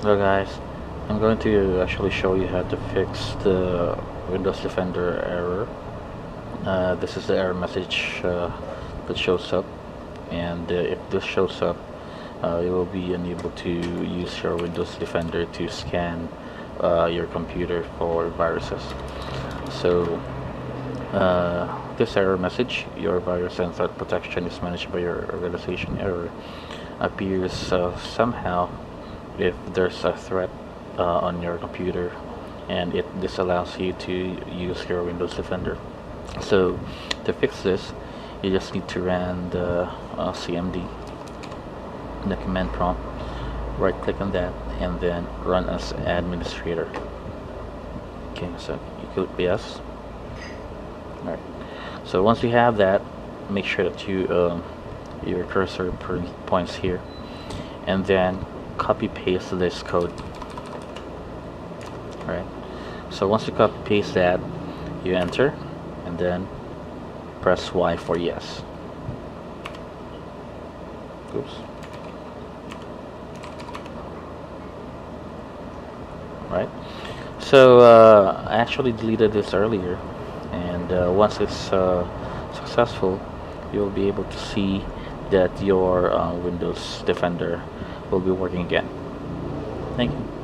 Hello guys, I'm going to actually show you how to fix the Windows Defender error. This is the error message that shows up, and if this shows up, you will be unable to use your Windows Defender to scan your computer for viruses. So this error message, your virus and threat protection is managed by your organization error, appears somehow if there's a threat on your computer and it disallows you to use your Windows Defender. So to fix this, you just need to run the CMD, the command prompt, right click on that and then run as administrator. Okay, so you click yes. Alright, so once you have that, make sure that your cursor points here, and then copy paste this code. Alright, so once you copy paste that, you enter and then press Y for yes. Oops. Right, so I actually deleted this earlier, and once it's successful, you'll be able to see that your Windows Defender will be working again. Thank you.